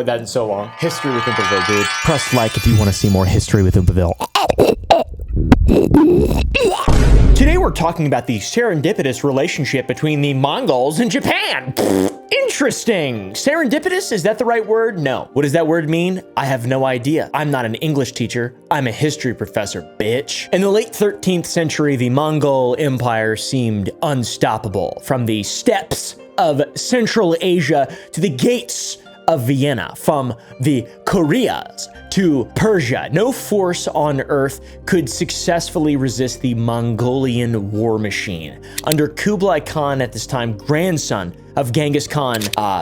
played that in so long. History with Oompa dude. Press like if you want to see more history with Oompa. Today we're talking about the serendipitous relationship between the Mongols and Japan. Interesting. Serendipitous, is that the right word? No. What does that word mean? I have no idea. I'm not an English teacher. I'm a history professor, bitch. In the late 13th century, the Mongol Empire seemed unstoppable. From the steppes of Central Asia to the gates of Vienna, from the Koreas to Persia, no force on earth could successfully resist the Mongolian war machine. Under Kublai Khan, at this time grandson of Genghis Khan,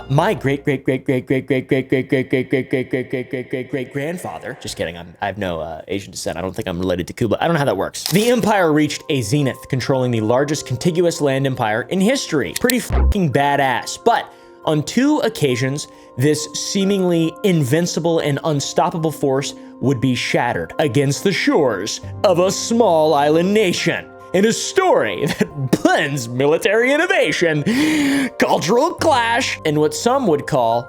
my great-great-great-great-great-great-great-great-great-great-great-great-great-grandfather. Just kidding, I have no Asian descent. I don't think I'm related to Kublai. I don't know how that works. The empire reached a zenith, controlling the largest contiguous land empire in history. Pretty fucking badass, but on two occasions, this seemingly invincible and unstoppable force would be shattered against the shores of a small island nation. In a story that blends military innovation, cultural clash, and what some would call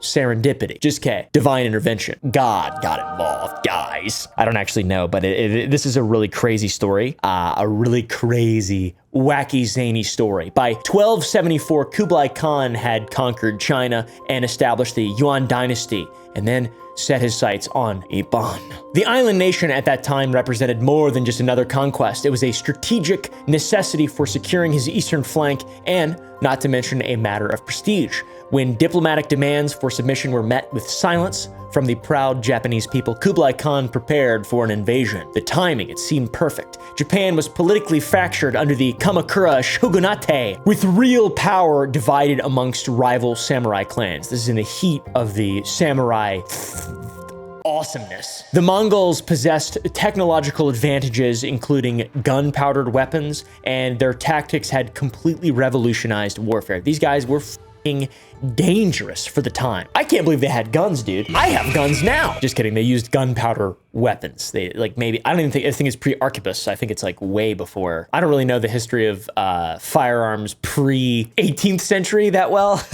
serendipity. Just kidding. Divine intervention. God got involved, guys. I don't actually know, but this is a really crazy story. A really crazy, wacky, zany story. By 1274, Kublai Khan had conquered China and established the Yuan dynasty, and then set his sights on Iban. The island nation at that time represented more than just another conquest. It was a strategic necessity for securing his eastern flank, and not to mention a matter of prestige. When diplomatic demands for submission were met with silence from the proud Japanese people, Kublai Khan prepared for an invasion. The timing, it seemed perfect. Japan was politically fractured under the Kamakura shogunate, with real power divided amongst rival samurai clans. This is in the heat of the samurai awesomeness. The Mongols possessed technological advantages, including gunpowdered weapons, and their tactics had completely revolutionized warfare. These guys were dangerous for the time. I can't believe they had guns, dude. I have guns now. Just kidding. They used gunpowder weapons. They maybe, I don't even think, I think it's pre-arquebus. I think it's like way before. I don't really know the history of firearms pre-18th century that well.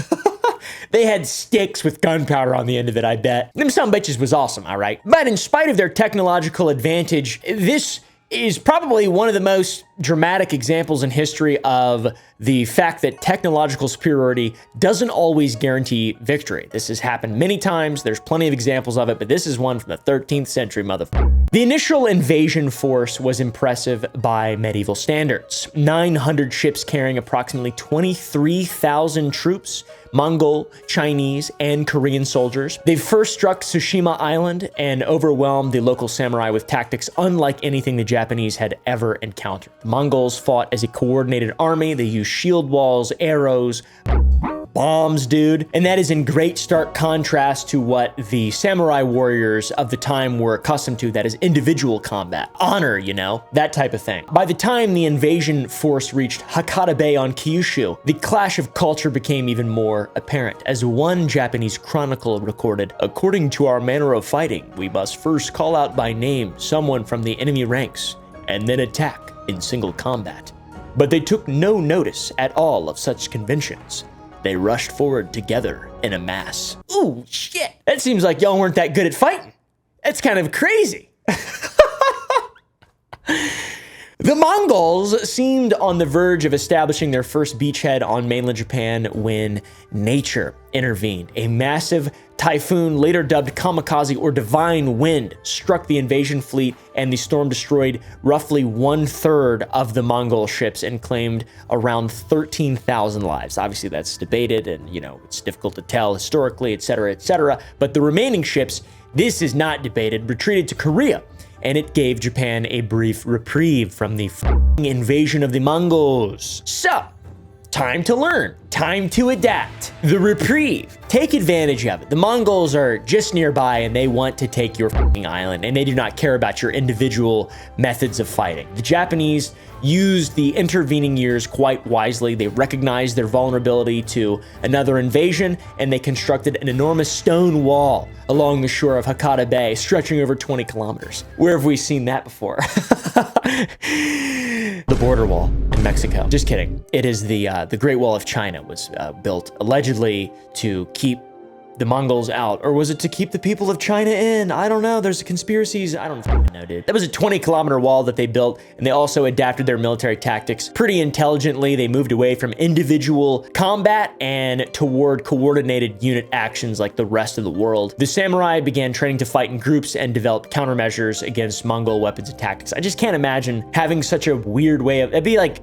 They had sticks with gunpowder on the end of it, I bet. Them some bitches was awesome, all right? But in spite of their technological advantage, this is probably one of the most dramatic examples in history of the fact that technological superiority doesn't always guarantee victory. This has happened many times. There's plenty of examples of it, but this is one from the 13th century, motherfucker. The initial invasion force was impressive by medieval standards. 900 ships carrying approximately 23,000 troops, Mongol, Chinese, and Korean soldiers. They first struck Tsushima Island and overwhelmed the local samurai with tactics unlike anything the Japanese had ever encountered. The Mongols fought as a coordinated army. They used shield walls, arrows, bombs, dude. And that is in great stark contrast to what the samurai warriors of the time were accustomed to, that is individual combat. Honor, you know, that type of thing. By the time the invasion force reached Hakata Bay on Kyushu, the clash of culture became even more apparent. As one Japanese chronicle recorded, according to our manner of fighting, we must first call out by name someone from the enemy ranks, and then attack in single combat. But they took no notice at all of such conventions. They rushed forward together in a mass. Ooh, shit. That seems like y'all weren't that good at fighting. That's kind of crazy. The Mongols seemed on the verge of establishing their first beachhead on mainland Japan when nature intervened. A massive typhoon, later dubbed kamikaze or divine wind, struck the invasion fleet, and the storm destroyed roughly 1/3 of the Mongol ships and claimed around 13,000 lives. Obviously that's debated and, you know, it's difficult to tell historically, etc., but the remaining ships, this is not debated, retreated to Korea, and it gave Japan a brief reprieve from the invasion of the Mongols. So, time to learn, time to adapt. The reprieve, take advantage of it. The Mongols are just nearby and they want to take your island, and they do not care about your individual methods of fighting. The Japanese used the intervening years quite wisely. They recognized their vulnerability to another invasion, and they constructed an enormous stone wall along the shore of Hakata Bay, stretching over 20 kilometers. Where have we seen that before? The border wall in Mexico. Just kidding. It is the Great Wall of China was built allegedly to keep the Mongols out? Or was it to keep the people of China in? I don't know. There's conspiracies. I don't fucking know, dude. That was a 20-kilometer wall that they built, and they also adapted their military tactics pretty intelligently. They moved away from individual combat and toward coordinated unit actions like the rest of the world. The samurai began training to fight in groups and developed countermeasures against Mongol weapons and tactics. I just can't imagine having such a weird way of, it'd be like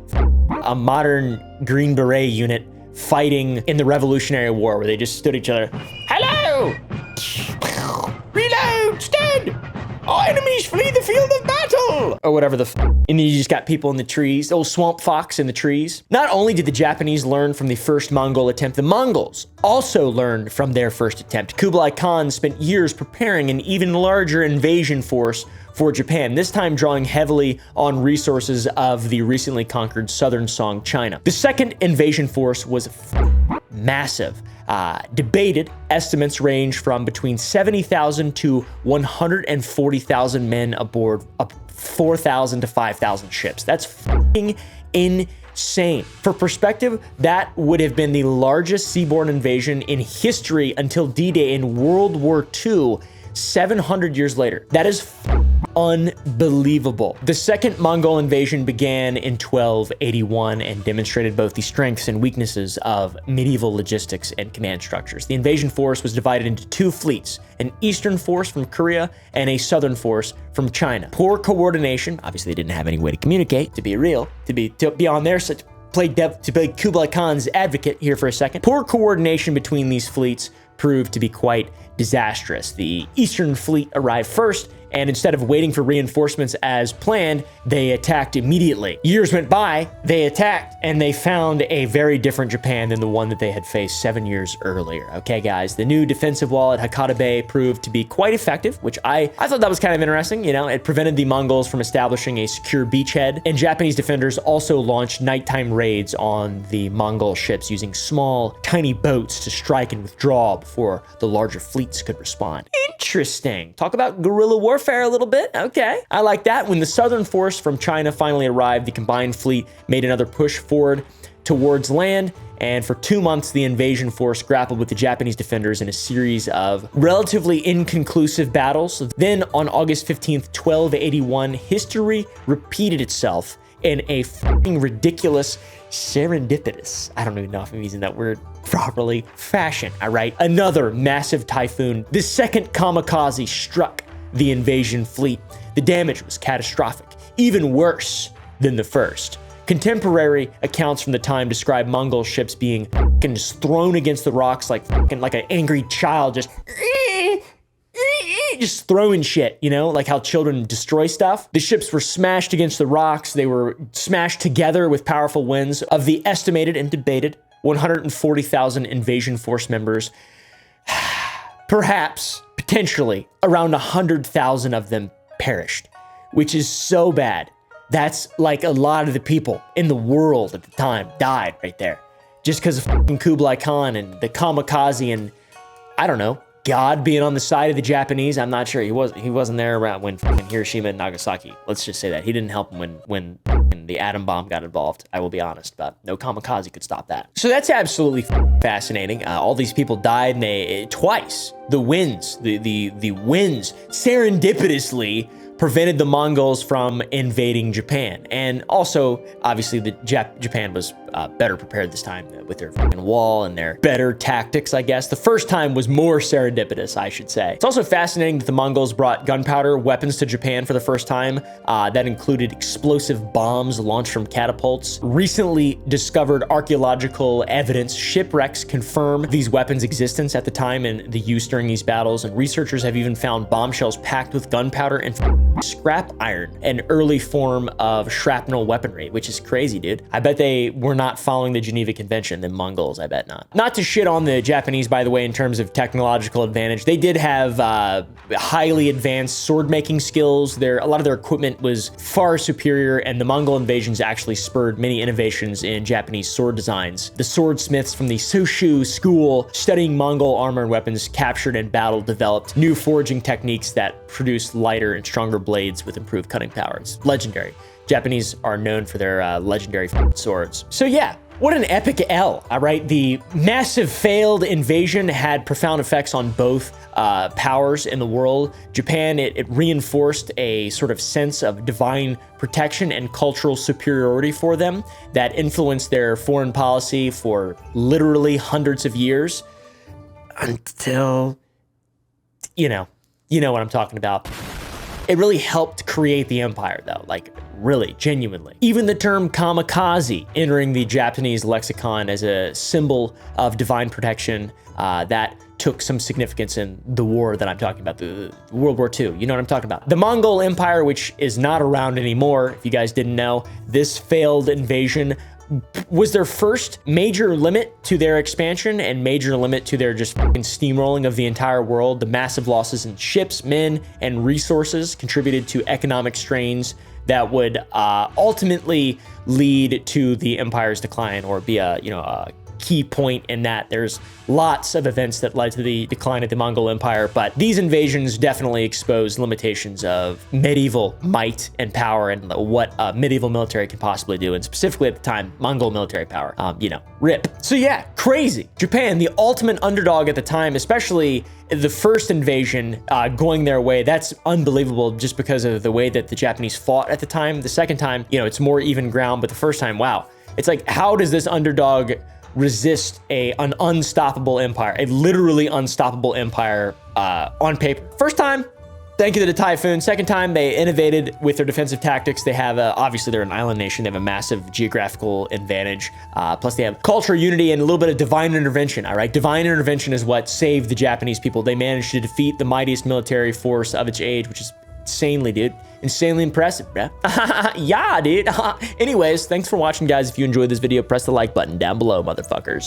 a modern Green Beret unit fighting in the Revolutionary War where they just stood each other. Hello! Reload! Stand! Our enemies flee the field of battle! Or whatever the and then you just got people in the trees, old swamp fox in the trees. Not only did the Japanese learn from the first Mongol attempt, the Mongols also learned from their first attempt. Kublai Khan spent years preparing an even larger invasion force for Japan, this time drawing heavily on resources of the recently conquered southern Song China. The second invasion force was massive. Debated estimates range from between 70,000 to 140,000 men aboard 4,000 to 5,000 ships. That's fucking insane. For perspective, that would have been the largest seaborne invasion in history until D-Day in World War II, 700 years later. That is unbelievable. The second Mongol invasion began in 1281 and demonstrated both the strengths and weaknesses of medieval logistics and command structures. The invasion force was divided into two fleets, an eastern force from Korea and a southern force from China. Poor coordination, obviously they didn't have any way to communicate, to be real, to be on their side, to play Kublai Khan's advocate here for a second. Poor coordination between these fleets proved to be quite disastrous. The Eastern Fleet arrived first, and instead of waiting for reinforcements as planned, they attacked immediately. Years went by, they attacked, and they found a very different Japan than the one that they had faced 7 years earlier. Okay, guys, the new defensive wall at Hakata Bay proved to be quite effective, which I thought that was kind of interesting. You know, it prevented the Mongols from establishing a secure beachhead, and Japanese defenders also launched nighttime raids on the Mongol ships using small, tiny boats to strike and withdraw before the larger fleets could respond. Interesting. Talk about guerrilla warfare a little bit. Okay, I like that. When the southern force from China finally arrived, the combined fleet made another push forward towards land, and for 2 months, the invasion force grappled with the Japanese defenders in a series of relatively inconclusive battles. Then on August 15th, 1281, history repeated itself in a fucking ridiculous, serendipitous, I don't even know if I'm using that word properly, fashion, all right? Another massive typhoon, the second kamikaze, struck the invasion fleet. The damage was catastrophic, even worse than the first. Contemporary accounts from the time describe Mongol ships being just thrown against the rocks like an angry child, just throwing shit, you know, like how children destroy stuff. The ships were smashed against the rocks. They were smashed together with powerful winds. Of the estimated and debated 140,000 invasion force members, perhaps, potentially, around 100,000 of them perished, which is so bad. That's like a lot of the people in the world at the time died right there. Just because of fucking Kublai Khan and the kamikaze and, I don't know, God being on the side of the Japanese. I'm not sure. He wasn't there around when fucking Hiroshima and Nagasaki. Let's just say that. He didn't help him when the atom bomb got involved. I will be honest, but no kamikaze could stop that. So that's absolutely fascinating. All these people died, and twice. The winds serendipitously prevented the Mongols from invading Japan. And also, obviously, Japan was better prepared this time with their fucking wall and their better tactics, I guess. The first time was more serendipitous, I should say. It's also fascinating that the Mongols brought gunpowder weapons to Japan for the first time. That included explosive bombs launched from catapults. Recently discovered archaeological evidence, shipwrecks confirm these weapons' existence at the time and the use during these battles. And researchers have even found bombshells packed with gunpowder and scrap iron, an early form of shrapnel weaponry, which is crazy, dude. I bet they were not following the Geneva Convention, the Mongols, I bet not. Not to shit on the Japanese, by the way, in terms of technological advantage. They did have highly advanced sword making skills. A lot of their equipment was far superior, and the Mongol invasions actually spurred many innovations in Japanese sword designs. The swordsmiths from the Soshu school studying Mongol armor and weapons captured and battle developed new forging techniques that produced lighter and stronger blades with improved cutting power. It's legendary. Japanese are known for their legendary swords. So yeah, What an epic L, all right? The massive failed invasion had profound effects on both powers in the world. Japan, it reinforced a sort of sense of divine protection and cultural superiority for them that influenced their foreign policy for literally hundreds of years until, you know what I'm talking about. It really helped create the empire though, like really, genuinely. Even the term kamikaze entering the Japanese lexicon as a symbol of divine protection, that took some significance in the war that I'm talking about, the World War II. You know what I'm talking about. The Mongol Empire, which is not around anymore, if you guys didn't know, this failed invasion was their first major limit to their expansion and major limit to their just fucking steamrolling of the entire world. The massive losses in ships, men, and resources contributed to economic strains that would ultimately lead to the empire's decline, or be a key point in that. There's lots of events that led to the decline of the Mongol Empire, but these invasions definitely exposed limitations of medieval might and power and what a medieval military can possibly do, and specifically at the time, Mongol military power. RIP. So yeah, crazy. Japan, the ultimate underdog at the time, especially the first invasion going their way, that's unbelievable just because of the way that the Japanese fought at the time. The second time, it's more even ground, but the first time, wow. It's like, how does this underdog resist an unstoppable empire, a literally unstoppable empire on paper? First time, thank you to the Typhoon. Second time, they innovated with their defensive tactics. They have, obviously they're an island nation. They have a massive geographical advantage. Plus they have culture, unity, and a little bit of divine intervention, all right? Divine intervention is what saved the Japanese people. They managed to defeat the mightiest military force of its age, which is insanely impressive, bruh. Yeah, dude. Anyways, thanks for watching, guys. If you enjoyed this video, press the like button down below, motherfuckers.